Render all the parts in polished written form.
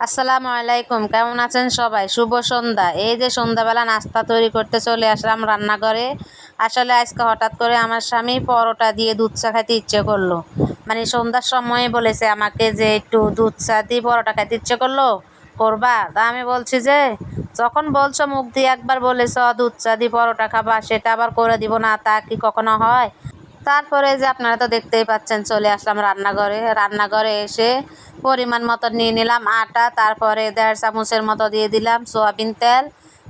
আসসালামু আলাইকুম, কেমন আছেন সবাই? শুভ সন্ধ্যা। এই যে সন্ধ্যাবেলা নাস্তা তৈরি করতে চলে আসলাম রান্নাঘরে। আসলে আজকে হঠাৎ করে আমার স্বামী পরোটা দিয়ে দুধ চা খাইতে ইচ্ছে করলো। মানে সন্ধ্যার সময় বলেছে আমাকে যে একটু দুধ চা দিয়ে পরোটা খাইতে ইচ্ছে করলো, করবা? তা আমি বলছি যে যখন বলছো মুখ দিয়ে একবার বলেছ দুধ চা দিয়ে পরোটা খাবা, সেটা আবার করে দিব না, তা কি কখনো হয়? তারপরে যে আপনারা তো দেখতেই পাচ্ছেন, চলে আসলাম রান্নাঘরে এসে পরিমাণ মতো নিয়ে নিলাম আটা, তারপরে 1.5 চামচের মতো দিয়ে দিলাম সয়াবিন তেল,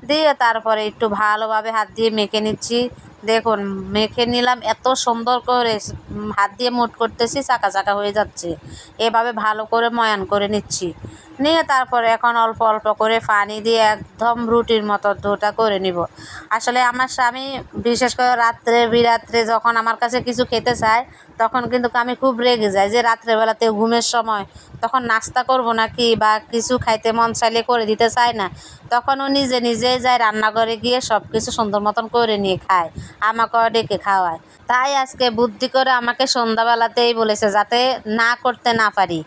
দিয়ে তারপরে একটু ভালোভাবে হাত দিয়ে মেখে নিচ্ছি। দেখুন, মেখে নিলাম এত সুন্দর করে, হাত দিয়ে মুঠ করতেছি, চাকা চাকা হয়ে যাচ্ছে। এভাবে ভালো করে ময়ান করে নিচ্ছি, নিয়ে তারপরে এখন অল্প অল্প করে পানি দিয়ে একদম রুটির মতো ডোটা করে নিব। আসলে আমার স্বামী বিশেষ করে রাত্রে বিরাত্রে যখন আমার কাছে কিছু খেতে চায়, তখন কিন্তু আমি খুব রেগে যাই যে রাত্রেবেলাতে ঘুমের সময় তখন নাস্তা করব নাকি বা কিছু খাইতে মন চাইলে করে দিতে চায় না। তখন ও নিজে নিজেই যায় রান্নাঘরে গিয়ে সব কিছু সুন্দর মতন করে নিয়ে খায়, আমাকেও ডেকে খাওয়ায়। তাই আজকে বুদ্ধি করে আমাকে সন্ধ্যাবেলাতেই বলেছে যাতে না করতে না পারি।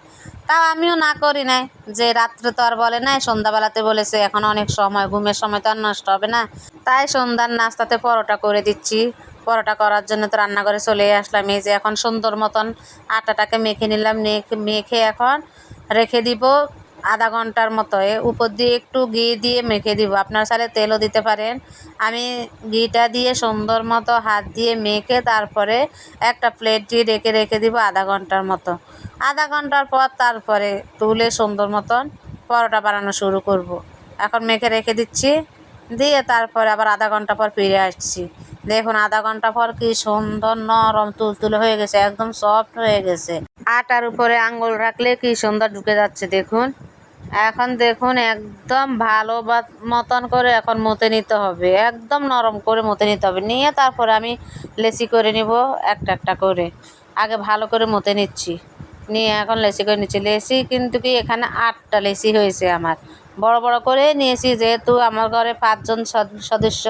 তাও আমিও না করি নাই, যে রাত্রে তো আর বলে নাই, সন্ধ্যাবেলাতে বলেছে এখন অনেক সময়, ঘুমের সময় তো আর নষ্ট হবে না। তাই সন্ধ্যার নাস্তাতে পরোটা করে দিচ্ছি। পরোটা করার জন্য তো রান্নাঘরে চলে আসলাম। এই যে এখন সুন্দর মতন আটাটাকে মেখে নিলাম, মেখে এখন রেখে দিব আধা ঘন্টার মতো। উপর দিয়ে একটু ঘি দিয়ে মেখে দিব, আপনার চাইলে তেলও দিতে পারেন। আমি ঘিটা দিয়ে সুন্দর মতো হাত দিয়ে মেখে তারপরে একটা প্লেট দিয়ে রেখে দিব আধা ঘন্টার মতো। আধা ঘন্টার পর তারপরে তুলে সুন্দর মতন পরোটা বানানো শুরু করব। এখন মেখে রেখে দিচ্ছি, দিয়ে তারপরে আবার আধা ঘন্টা পর ফিরে আসছি। দেখুন আধা ঘন্টা পর কি সুন্দর নরম তুলতুলে হয়ে গেছে, একদম সফট হয়ে গেছে। আটার উপরে আঙ্গুল রাখলে কি সুন্দর ঢুকে যাচ্ছে দেখুন। এখন দেখুন একদম ভালো মতন করে এখন মতে নিতে হবে, একদম নরম করে মতে নিতে হবে। নিয়ে তারপরে আমি লেচি করে নিব একটা একটা করে। আগে ভালো করে মতে নিচ্ছি, নিয়ে এখন লেচি করে নিচ্ছি। লেচি কিন্তু কি এখানে 8টা লেচি হয়েছে আমার, বড় বড় করে নিয়েছি যেহেতু আমার ঘরে 5জন সদস্য,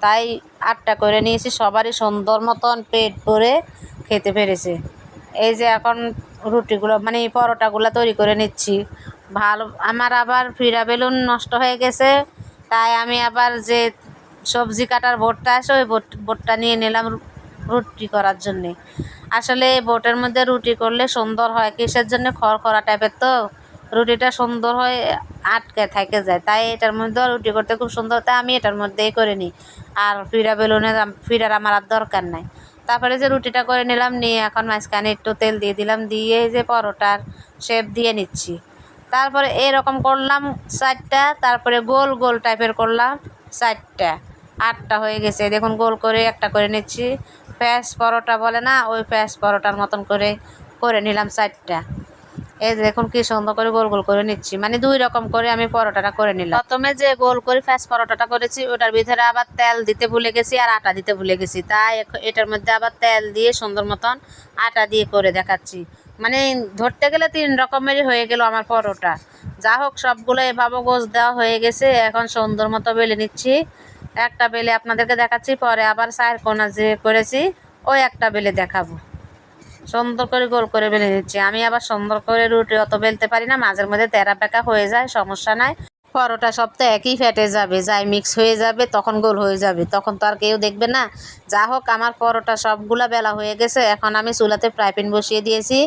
তাই 8টা করে নিয়েছি। সবারই সুন্দর মতন পেট ভরে খেতে পেরেছে। এই যে এখন রুটিগুলো মানে পরোটাগুলো তৈরি করে নিচ্ছি। ভালো, আমার আবার ফিরা বেলুন নষ্ট হয়ে গেছে, তাই আমি আবার যে সবজি কাটার বোর্ডটা আছে ওই বোর্ডটা নিয়ে নিলাম রুটি করার জন্যে। আসলে এই বোর্ডের মধ্যে রুটি করলে সুন্দর হয়, কিসের জন্য, খড়খড়া টাইপের তো রুটিটা সুন্দর হয়ে আটকে থেকে যায়, তাই এটার মধ্যে রুটি করতে খুব সুন্দর, তাই আমি এটার মধ্যেই করে নিই। আর ফিরার আমার আর দরকার নাই। তারপরে যে রুটিটা করে নিলাম, নিয়ে এখন মাঝখানে একটু তেল দিয়ে দিলাম, দিয়ে যে পরোটার শেপ দিয়ে নিচ্ছি। তারপরে এরকম করলাম 4টা, তারপরে গোল গোল টাইপের করলাম 4টা। 8টা হয়ে গেছে দেখুন, গোল করে একটা করে নিচ্ছি। প্যাঁচ পরোটা বলে না, ওই প্যাঁচ পরোটার মতন করে করে নিলাম 4টা। এই যে দেখুন কি সুন্দর করে গোল গোল করে নিচ্ছি, মানে 2 রকম করে আমি পরোটাটা করে নিলাম। প্রথমে যে গোল করে ফ্যাস পরোটাটা করেছি ওটার ভিতরে আবার তেল দিতে ভুলে গেছি আর আটা দিতে ভুলে গেছি, তাই এটার মধ্যে আবার তেল দিয়ে সুন্দর মতন আটা দিয়ে করে দেখাচ্ছি। মানে ধরতে গেলে 3 রকমেরই হয়ে গেল আমার পরোটা। যা হোক, সবগুলো এভাবে গোছ দেওয়া হয়ে গেছে, এখন সুন্দর মতো বেলে নিচ্ছি। একটা বেলে আপনাদেরকে দেখাচ্ছি, পরে আবার 4 কোনা যে করেছি ওই একটা বেলে দেখাবো। সুন্দর করে গোল করে বেলে নিচ্ছি। আমি আবার সুন্দর করে রুটি অত বেলতে পারি না, মাঝের মধ্যে তেরা বেঁকা হয়ে যায়, সমস্যা নাই। পরোটা সব তো একই ফেটে যাবে, যাই মিক্স হয়ে যাবে, তখন গোল হয়ে যাবে, তখন তো আর কেউ দেখবে না। যা হোক, আমার পরোটা সবগুলা বেলা হয়ে গেছে, এখন আমি চুলাতে ফ্রাই প্যান বসিয়ে দিয়েছি,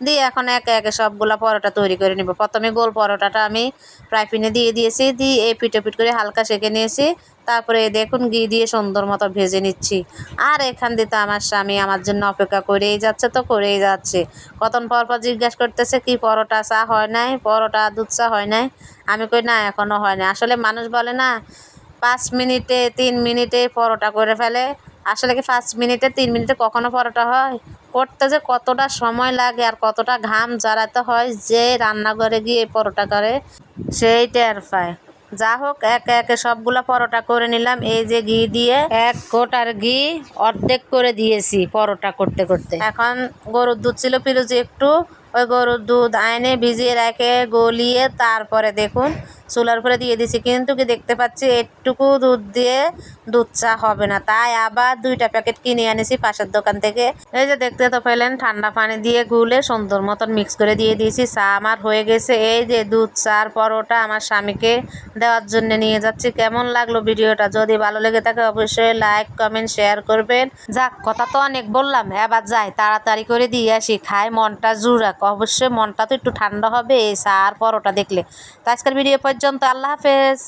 দিয়ে এখন একে একে সবগুলা পরোটা তৈরি করে নিব। প্রথমে গোল পরোটাটা আমি ফ্রাই প্যানে দিয়ে দিয়েছি, দিয়ে এই পিঠ করে হালকা সেঁকে নিয়েছি। তারপরে দেখুন ঘি দিয়ে সুন্দর মতো ভেজে নিচ্ছি। আর এখান দিয়ে তো আমার স্বামী আমার জন্য অপেক্ষা করেই যাচ্ছে, তো করেই যাচ্ছে। কতক্ষণ পর পর জিজ্ঞাসা করতেছে কি পরোটা চা হয় নাই, পরোটা দুধ চা হয় নাই। আমি কই না, এখনও হয় না। আসলে মানুষ বলে না 5 মিনিটে 3 মিনিটে পরোটা করে ফেলে, আসলে কি 5 মিনিটে 3 মিনিটে কখনো পরোটা হয়? করতে যে কতটা সময় লাগে আর কতটা ঘাম ঝরাতে হয়, যে রান্নাঘরে গিয়ে পরোটা করে সেই টের পায়। যা হোক, একে একে সবগুলা পরোটা করে নিলাম। এই যে ঘি দিয়ে 1 কোটার ঘি অর্ধেক করে দিয়েছি পরোটা করতে করতে। এখন গরুর দুধ ছিল ফ্রিজে একটু, ওই গরুর দুধ আইনে ভিজিয়ে রেখে গলিয়ে তারপরে দেখুন চুলার উপরে দিয়ে দিছি, কিন্তু কি দেখতে পাচ্ছি একটুকু দুধ দিয়ে দুধ চা হবে না, তাই আবার 2টা প্যাকেট কিনে এনেছি পাশের দোকান থেকে। এই যে দেখতে তো পেলেন, ঠান্ডা পানি দিয়ে গুলে সুন্দর মতন মিক্স করে দিয়ে দিয়েছি। চা আমার হয়ে গেছে। এই যে দুধ চার পরোটা আমার স্বামীকে দেওয়ার জন্য নিয়ে যাচ্ছি। কেমন লাগলো ভিডিওটা? যদি ভালো লেগে থাকে অবশ্যই লাইক কমেন্ট শেয়ার করবেন। যাক, কথা তো অনেক বললাম, এবার যাই তাড়াতাড়ি করে দিয়ে আসি, খাই মনটা জুড়াক। অবশ্যই মনটা তো একটু ঠান্ডা হবে এই চা আর পরোটা দেখলে। তো আজকের ভিডিও পর্যন্ত, আল্লাহ হাফেজ।